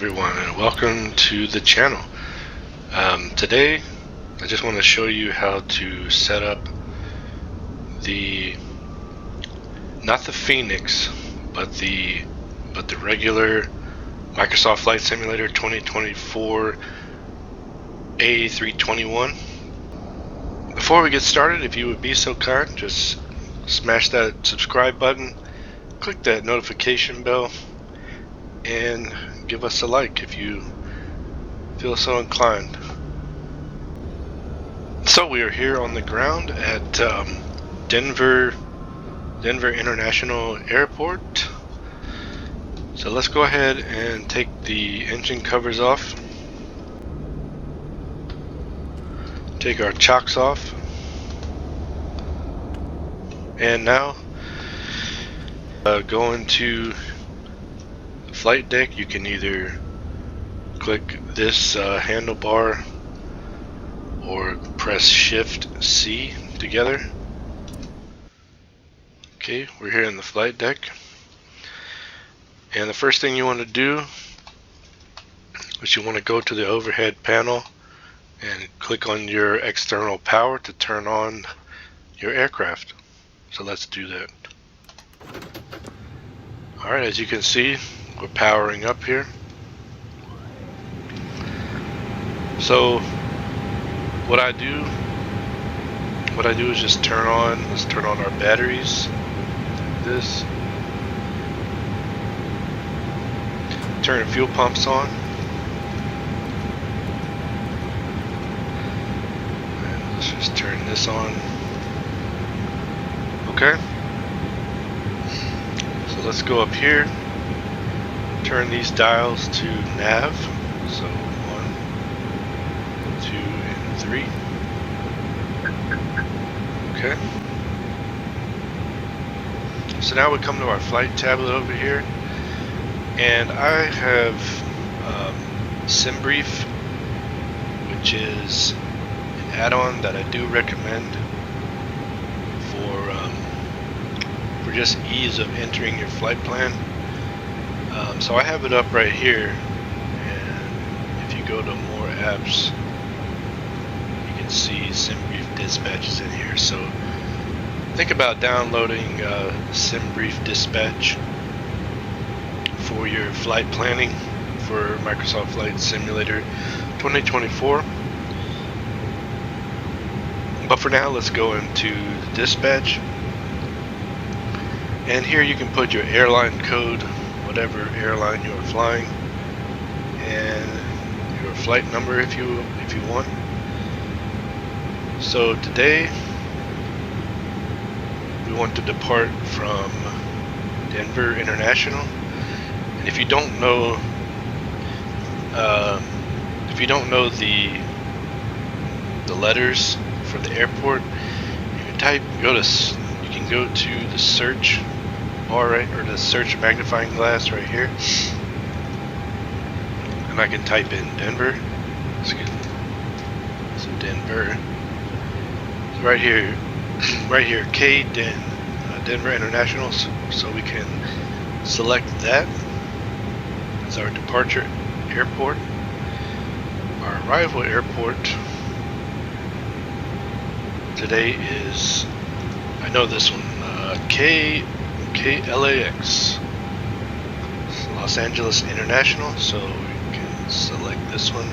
everyone, and welcome to the channel. Today I just want to show you how to set up not the Phoenix, but the regular Microsoft Flight Simulator 2024 A321. Before we get started, if you would be so kind, just smash that subscribe button, click that notification bell, and give us a like if you feel so inclined. So we are here on the ground at Denver International Airport. So let's go ahead and take the engine covers off. Take our chocks off. And now go into the flight deck. You can either click this handlebar or press Shift C together. Okay, we're here in the flight deck. And the first thing you want to do is you want to go to the overhead panel and click on your external power to turn on your aircraft. So let's do that. Alright, as you can see, we're powering up here. So what I do is just let's turn on our batteries. This. Turn fuel pumps on. And let's just turn this on. Okay. So let's go up here. Turn these dials to nav. So 1, 2, and 3. Okay. So now we come to our flight tablet over here. And I have SimBrief, which is an add-on that I do recommend for just ease of entering your flight plan. So I have it up right here, and if you go to more apps, you can see SimBrief dispatches in here. So think about downloading SimBrief dispatch for your flight planning for Microsoft Flight Simulator 2024. But for now, let's go into dispatch. And here you can put your airline code, whatever airline you are flying, and your flight number if you want. So today we want to depart from Denver International. And if you don't know, the letters for the airport, you can go to the search bar, right, or the search magnifying glass right here, and I can type in Denver. Excuse me. So Denver. So right here, Denver International. So we can select that. Is our departure airport. Our arrival airport today is, I know this one, KLAX, Los Angeles International. So we can select this one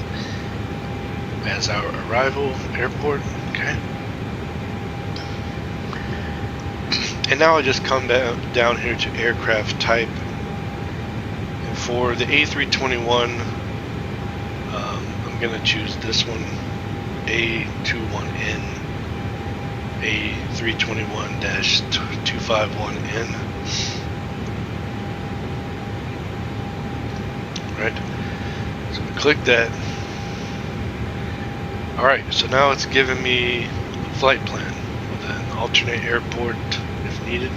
as our arrival airport. Okay. And now I just come down here to aircraft type. For the A321, I'm going to choose this one, A21N, A321-251N. Right, so we click that. Alright, so now it's giving me a flight plan with an alternate airport if needed.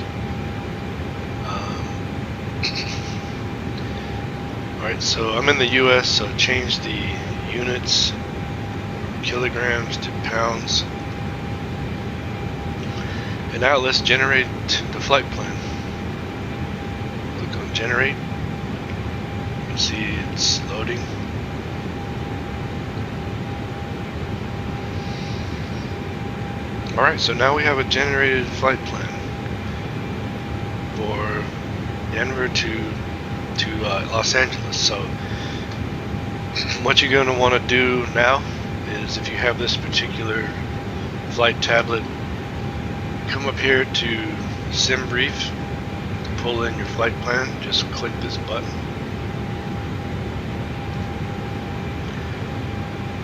Alright, so I'm in the US, so change the units from kilograms to pounds. And now let's generate the flight plan. Click on generate. can see it's loading. Alright, so now we have a generated flight plan for Denver to Los Angeles. So what you're going to want to do now is, if you have this particular flight tablet, come up here to SimBrief, pull in your flight plan, just click this button.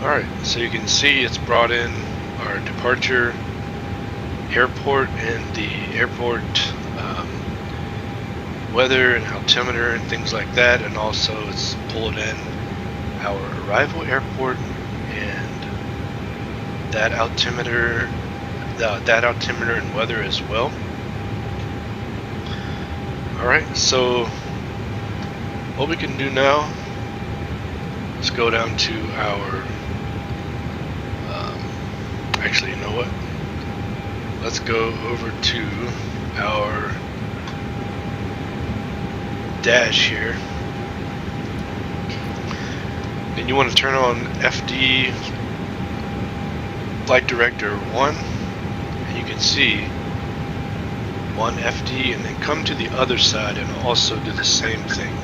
Alright, so you can see it's brought in our departure, airport, and the airport weather and altimeter and things like that, and also it's pulled in our arrival airport and that altimeter and weather as well. Alright, so what we can do now is go down to our actually, you know what, let's go over to our dash here, and you want to turn on FD Flight Director 1, and you can see 1 FD, and then come to the other side and also do the same thing.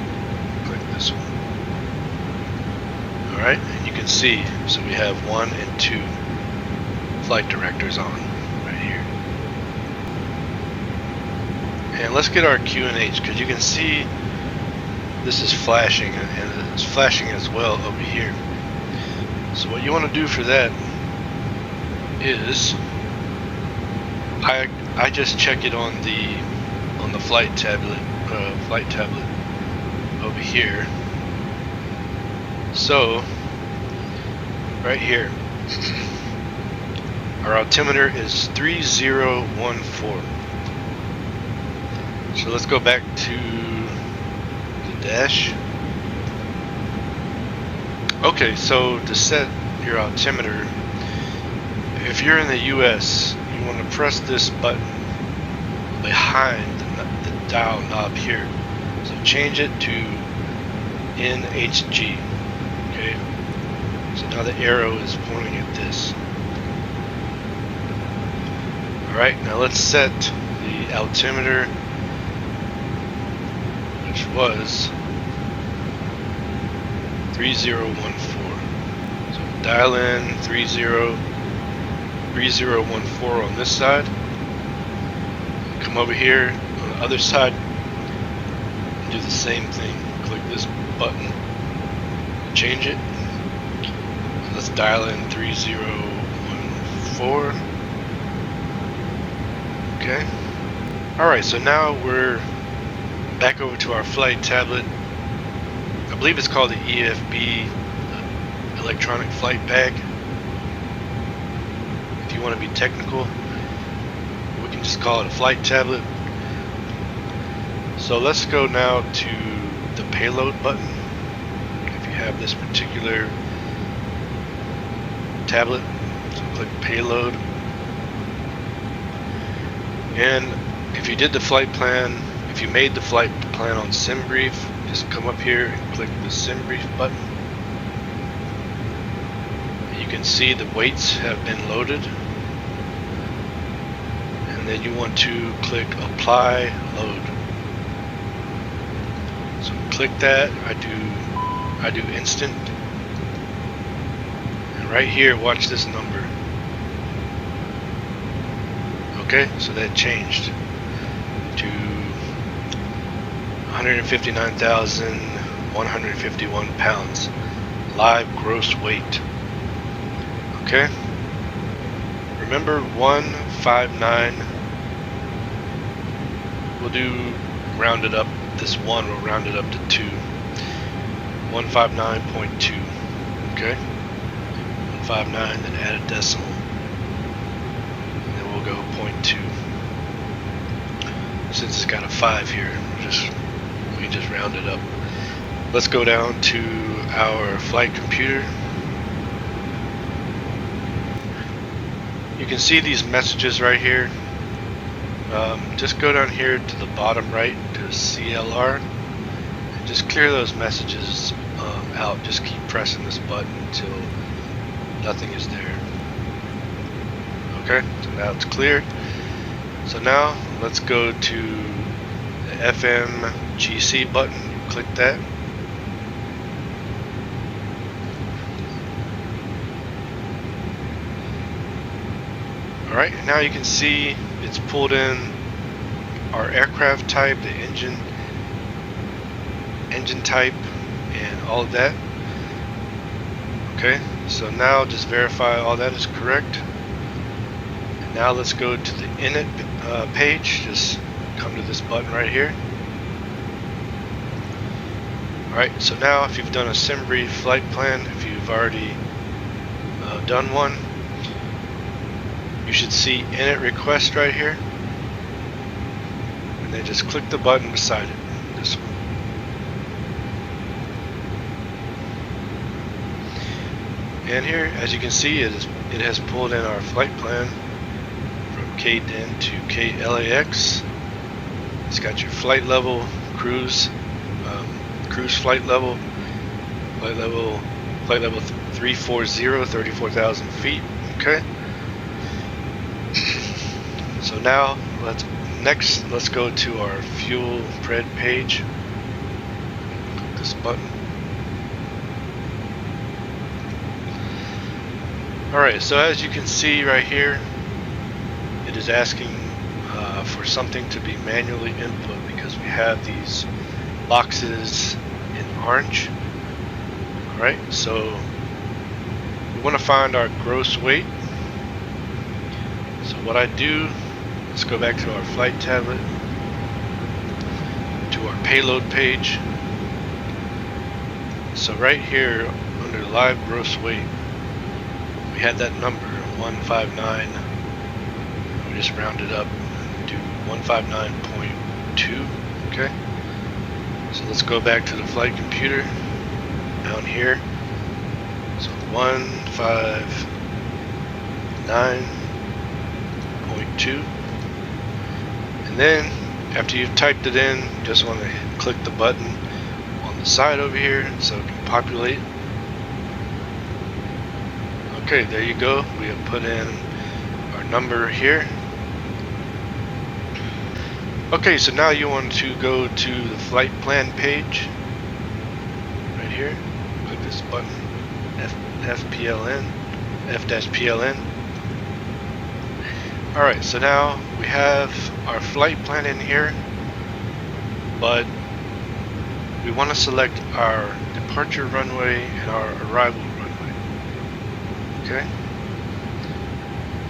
Click this one. Alright, and you can see, so we have 1 and 2 flight directors on right here. And let's get our QNH, because you can see this is flashing, and it's flashing as well over here. So what you want to do for that is I just check it on the flight tablet over here. So right here, our altimeter is 3014. So let's go back to the dash. Okay, so to set your altimeter, if you're in the US, you want to press this button behind the dial knob here. So change it to NHG. Okay, so now the arrow is pointing at this. Alright, now let's set the altimeter, which was 3014. So dial in 3014 on this side. Come over here on the other side and do the same thing. Click this button, change it. So let's dial in 3014. Okay. Alright, so now we're back over to our flight tablet. I believe it's called the EFB, electronic flight bag. If you want to be technical, we can just call it a flight tablet. So let's go now to the payload button. If you have this particular tablet, so click payload. And if you did the flight plan, if you made the flight plan on SimBrief, just come up here and click the SimBrief button. You can see the weights have been loaded. And then you want to click apply load. So click that. I do instant. And right here, watch this number. Okay, so that changed to 159,151 pounds live gross weight. Okay, remember 159, we'll do rounded up, this one will round it up to 2, 159.2. okay, 159, then add a decimal, and then we'll go 0.2. Since it's got a 5 here, we just round it up. Let's go down to our flight computer. You can see these messages right here. Just go down here to the bottom right to CLR and just clear those messages out. Just keep pressing this button until nothing is there. Okay, so now it's clear. So now let's go to the FMGC button. Click that. Alright, now you can see it's pulled in our aircraft type, the engine type, and all of that. Okay, so now just verify all that is correct. And now let's go to the Init page. Just come to this button right here. Alright, so now if you've done a SimBrief flight plan, if you've already done one, you should see Init request right here, and then just click the button beside it, this one. And here, as you can see, it has pulled in our flight plan from KDIN to KLAX. It's got your flight level, cruise flight level 340, 34,000 feet. Okay. So now let's go to our fuel pred page. Click this button. Alright, so as you can see right here, it is asking for something to be manually input because we have these boxes in orange. Alright, so we want to find our gross weight. So what I do, let's go back to our flight tablet, to our payload page. So right here under live gross weight, we had that number 159. We just rounded up to 159.2. Okay. So let's go back to the flight computer down here. So 159.2. And then after you've typed it in, you just want to click the button on the side over here so it can populate. Okay, there you go. We have put in our number here. Okay, so now you want to go to the flight plan page right here. Click this button, F-PLN. Alright, so now we have our flight plan in here, but we want to select our departure runway and our arrival runway. Okay,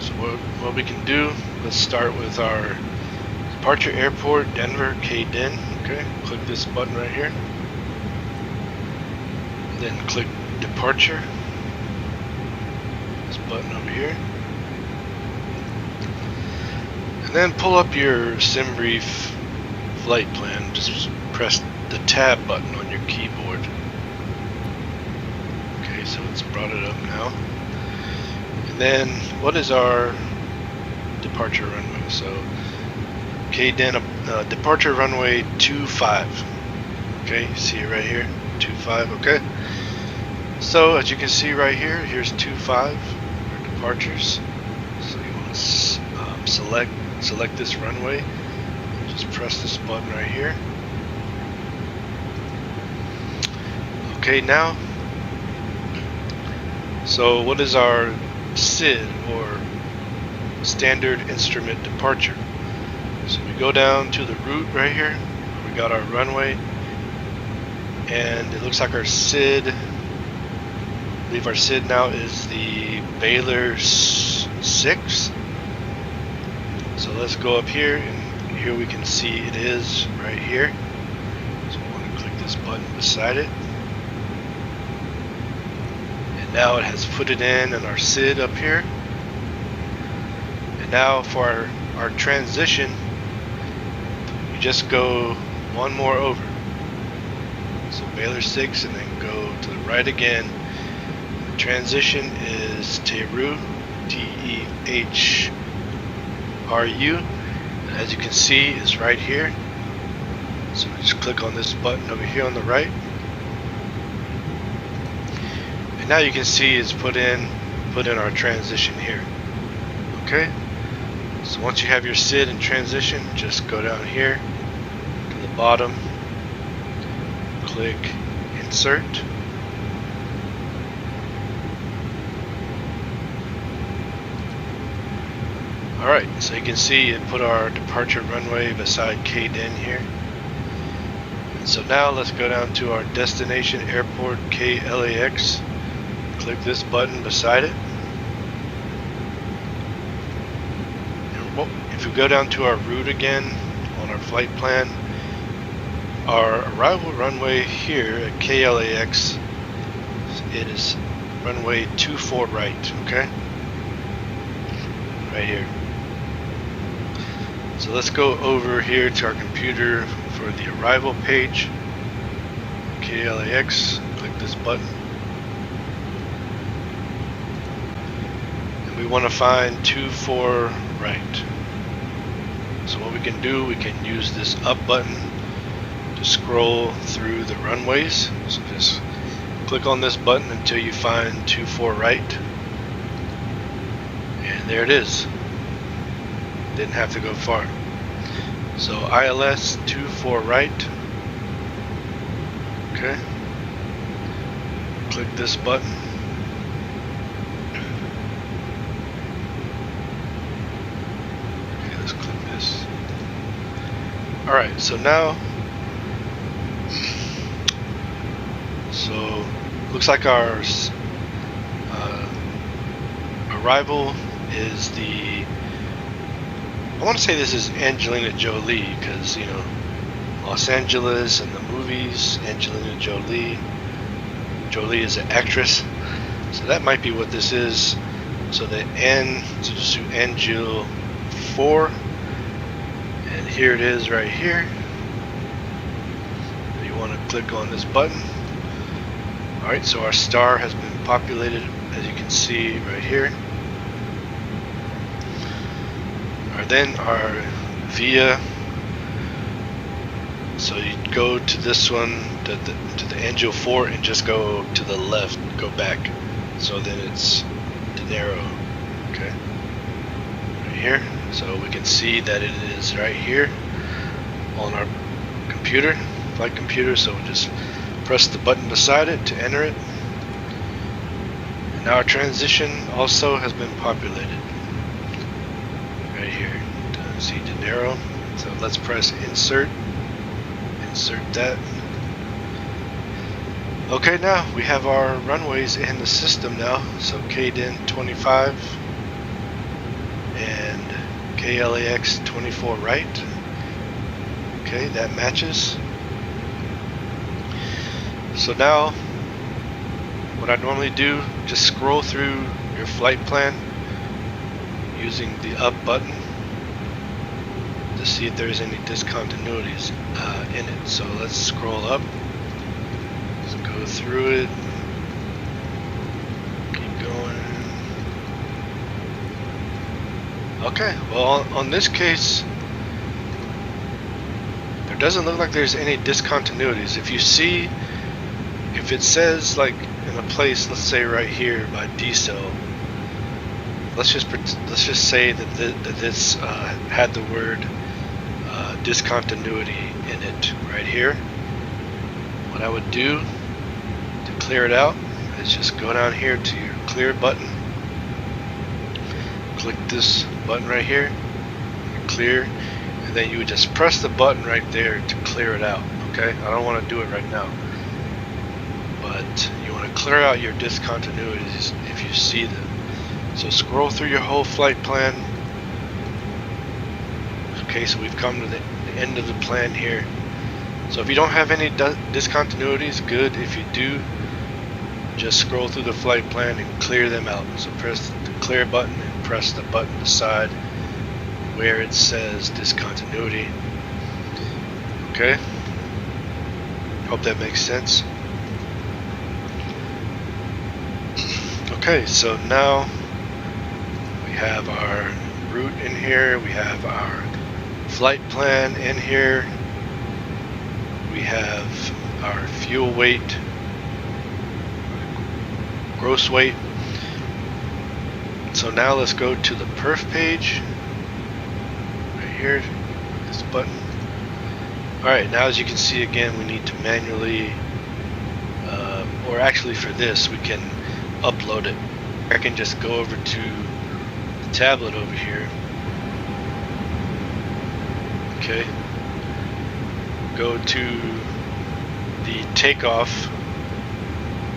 so what we can do, let's start with our departure airport, Denver, KDIN. Okay, click this button right here, then click departure, this button over here. And then pull up your SimBrief flight plan. Just press the tab button on your keyboard. Okay, so it's brought it up now. And then what is our departure runway? So KDIN departure runway 25. Okay, you see it right here, 25. Okay. So as you can see right here, here's 25 our departures. So you want to select this runway. Just press this button right here. Okay, now, so what is our SID, or standard instrument departure? So we go down to the route right here. We got our runway, and it looks like our SID, I believe our SID now is the Baylor 6. So let's go up here, and here we can see it is right here. So I want to click this button beside it. And now it has put it in our SID up here. And now for our transition, you just go one more over. So Baylor 6, and then go to the right again. The transition is Tehru, T-E-H-R-U, and as you can see, it's right here. So we just click on this button over here on the right. And now you can see it's put in our transition here. Okay? So once you have your SID in transition, just go down here to the bottom, click Insert. Alright, so you can see it put our departure runway beside KDEN here. And so now let's go down to our destination airport KLAX. Click this button beside it. And if we go down to our route again on our flight plan, our arrival runway here at KLAX, it is runway 24 right, okay? Right here. So let's go over here to our computer for the arrival page. KLAX, click this button. And we want to find 24 right. So what we can do, we can use this up button to scroll through the runways. So just click on this button until you find 24 right. And there it is. Didn't have to go far. So ILS 24 right. Okay. Click this button. Okay, let's click this. Alright, so now, so looks like our arrival is the, I want to say this is Angelina Jolie, because, you know, Los Angeles and the movies, Angelina Jolie. Jolie is an actress, so that might be what this is. So the N, so just do Angel 4, and here it is right here. You want to click on this button. Alright, so our star has been populated, as you can see right here. Then our VIA, so you go to this one, to the Angel 4, and just go to the left, go back. So then it's De Niro, okay? Right here, so we can see that it is right here on our computer, flight computer, so we just press the button beside it to enter it. And now our transition also has been populated. Right here, see De Niro. So let's press insert that. Okay, now we have our runways in the system now. So KDEN 25 and KLAX 24 right. Okay, that matches. So now what I normally do, just scroll through your flight plan using the up button to see if there's any discontinuities in it. So let's scroll up, let's go through it, keep going. Okay, well on this case there doesn't look like there's any discontinuities. If you see, if it says like in a place, let's say right here by decel, let's just say that this had the word discontinuity in it right here. What I would do to clear it out is just go down here to your clear button, click this button right here, clear, and then you would just press the button right there to clear it out. Okay, I don't want to do it right now, but you want to clear out your discontinuities if you see them. So scroll through your whole flight plan. Okay, so we've come to the end of the plan here. So if you don't have any discontinuities, good. If you do, just scroll through the flight plan and clear them out. So press the clear button and press the button beside where it says discontinuity. Okay, hope that makes sense. Okay, so now we have our route in here, we have our flight plan in here, we have our fuel weight, gross weight. So now let's go to the perf page right here, this button. Alright, now as you can see again, we need to manually, or actually for this we can upload it. I can just go over to the tablet over here. Okay, go to the Takeoff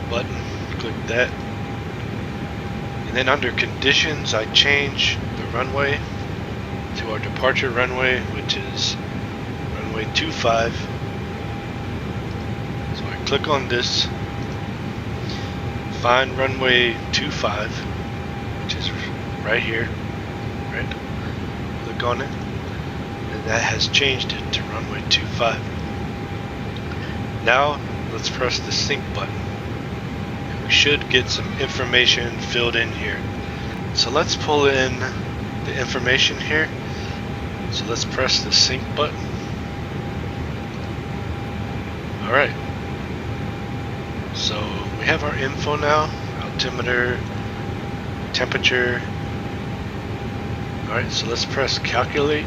button, click that, and then under conditions I change the runway to our departure runway, which is runway 25. So I click on this, find runway 25, which is right here, right? Click on it, and that has changed it to runway 25. Now let's press the sync button, and we should get some information filled in here. So let's pull in the information here. So let's press the sync button. Alright, so we have our info now, altimeter, temperature. Alright, so let's press calculate.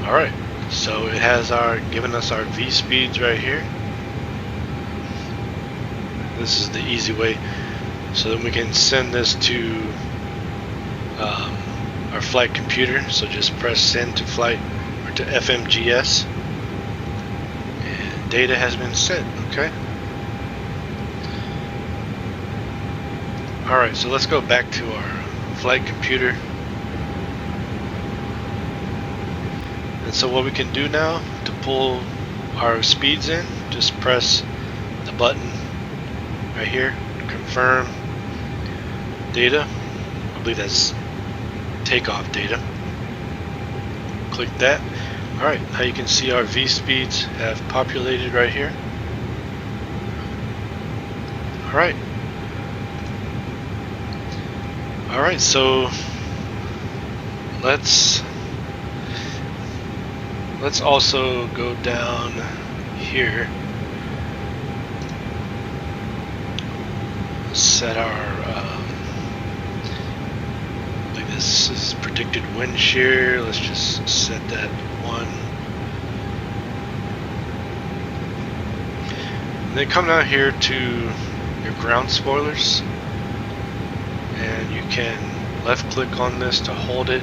Alright, so it has given us our V speeds right here. This is the easy way, so then we can send this to our flight computer. So just press send to flight, to FMGS, and data has been sent. Okay. Alright, so let's go back to our flight computer. And so what we can do now to pull our speeds in, just press the button right here, confirm data. I believe that's takeoff data. Click that. Alright, now you can see our V speeds have populated right here. Alright. Alright, so let's also go down here. Set our this is predicted wind shear. Let's just set that 1. And then come down here to your ground spoilers, and you can left click on this to hold it.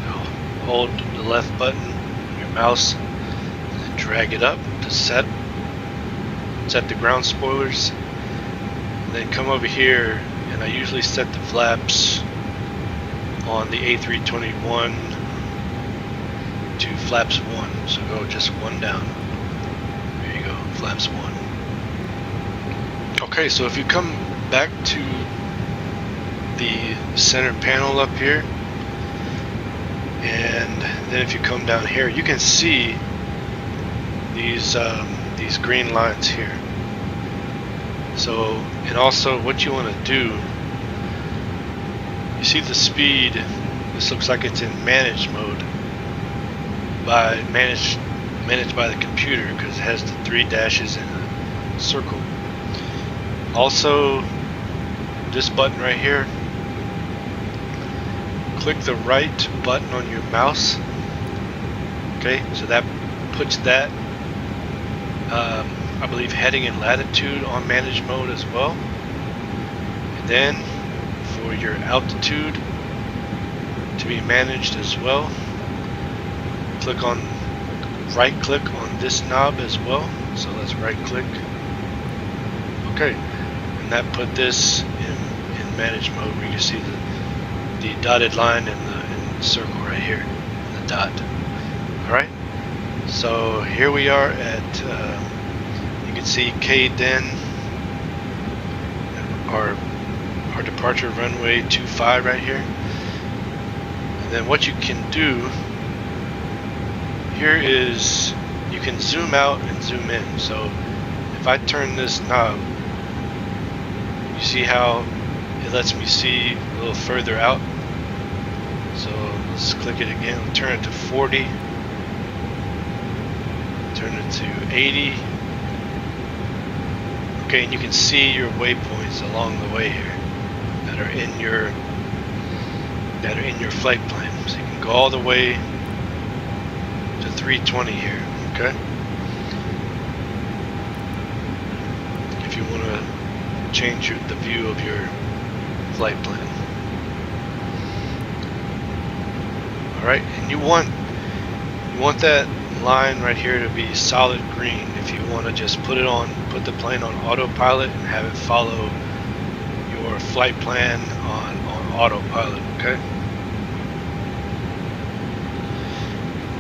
Hold the left button on your mouse and then drag it up to set the ground spoilers. And then come over here, and I usually set the flaps on the A321 to flaps 1, so go just 1 down. There you go, flaps 1. Okay, so if you come back to the center panel up here, and then if you come down here, you can see these green lines here. So, and also what you want to do, you see the speed, this looks like it's in managed mode, managed by the computer, because it has the 3 dashes in a circle. Also, this button right here, click the right button on your mouse. Okay, so that puts that I believe heading and latitude on managed mode as well. And then for your altitude to be managed as well, right click on this knob as well. So let's right click. Okay, and that put this in managed mode, where you see the dotted line and the circle right here, the dot. Alright, so here we are at you can see KDEN, our departure runway 25 right here. And then what you can do here is you can zoom out and zoom in. So if I turn this knob, you see how it lets me see a little further out. So let's click it again, turn it to 40. turn it to 80. Okay, and you can see your waypoints along the way here that are in your flight plan. So you can go all the way to 320 here. Okay. If you want to change the view of your flight plan. All right, and you want that line right here to be solid green. If you want to just put the plane on autopilot and have it follow your flight plan on autopilot. Okay.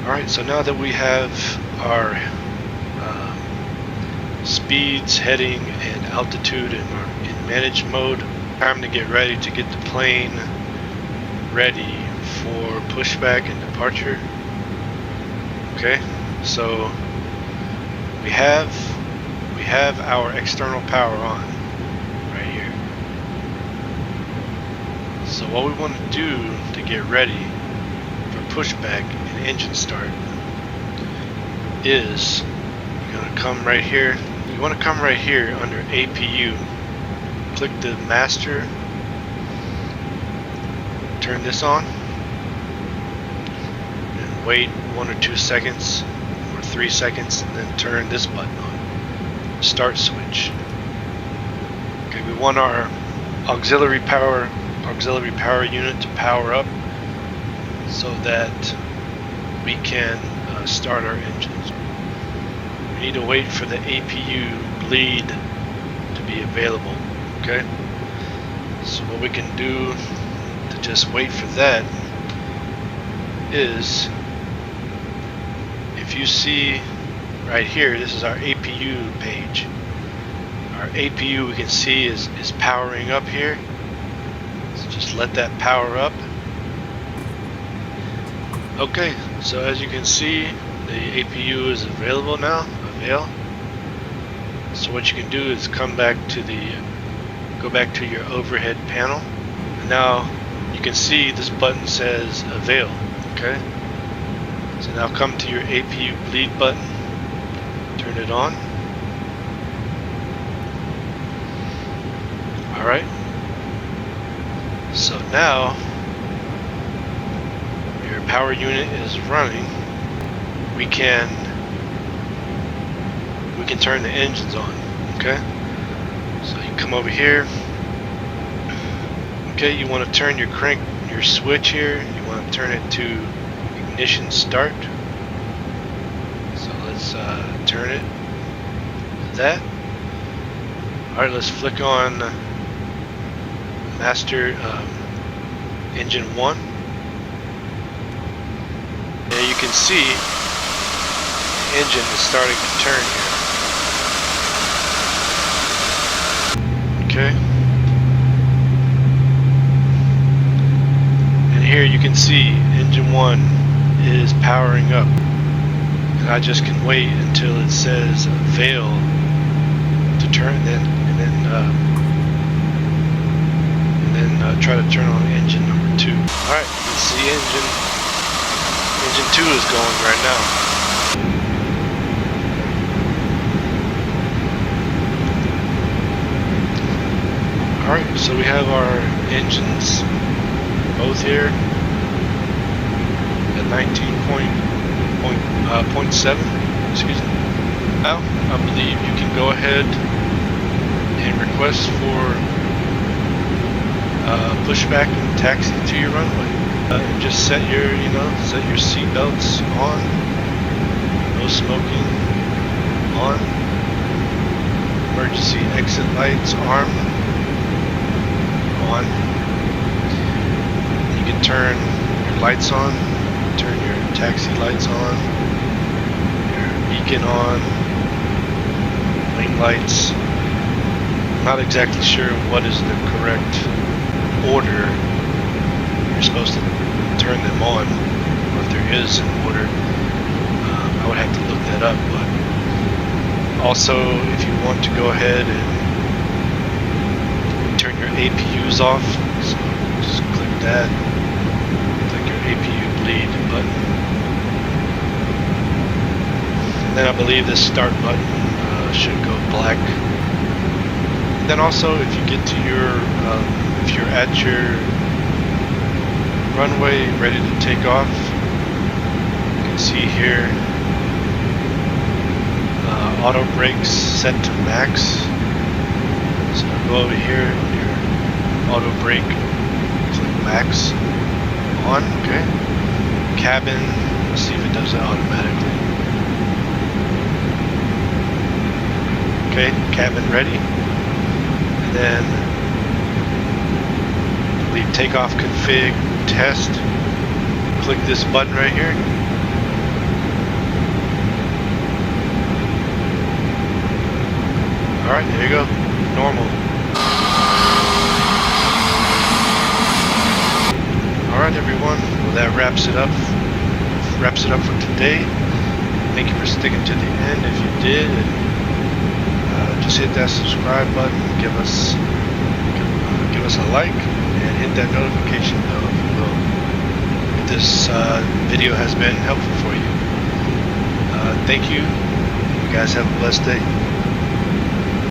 All right, so now that we have our speeds, heading, and altitude in managed mode, time to get ready to get the plane ready for pushback and departure. Okay, so we have our external power on right here. So what we want to do to get ready for pushback and engine start is you're going to come right here. You want to come right here under APU. Click the master. Turn this on. And wait 1 or 2 seconds or 3 seconds, and then turn this button on. Start switch. Okay, we want our auxiliary power unit to power up so that we can start our engines. We need to wait for the APU bleed to be available. Okay, so what we can do to just wait for that is, if you see right here, this is our APU page. Our APU, we can see, is powering up here. So just let that power up. Okay, so as you can see, the APU is available now. So what you can do is go back to your overhead panel. And now you can see this button says avail. Okay, so now come to your APU bleed button, turn it on. Alright, so now your power unit is running. We can turn the engines on. Okay, so you come over here. Okay, you want to turn your switch here. You want to turn it to ignition start. So let's turn it to that. All right, let's flick on master engine 1. There you can see the engine is starting to turn here. Okay. And here you can see engine 1 is powering up. And I just can wait until it says avail to turn, and then try to turn on engine number 2. Alright, you can see engine 2 is going right now. Alright, so we have our engines both here at 19.7, excuse me. Now, I believe you can go ahead and request for pushback and taxi to your runway. Just set your seat belts on, no smoking on, emergency exit lights armed on. You can turn your lights on, turn your taxi lights on, your beacon on, wing lights. I'm not exactly sure what is the correct order you're supposed to turn them on, or if there is an order. I would have to look that up. But also, if you want to go ahead and turn your APUs off, so just click that, click your APU bleed button. Then I believe this start button should go black. And then also, if you get to your, if you're at your runway ready to take off, you can see here auto brakes set to max. So go over here, your auto brake, click max on. Okay. Cabin, let's see if it does it automatically. Okay, cabin ready. And then leave takeoff config test. Click this button right here. Alright, there you go. Normal. Alright everyone, well that wraps it up for today. Thank you for sticking to the end if you did. Just hit that subscribe button, give us a like, and hit that notification bell if you will. If this video has been helpful for you. Thank you. You guys have a blessed day.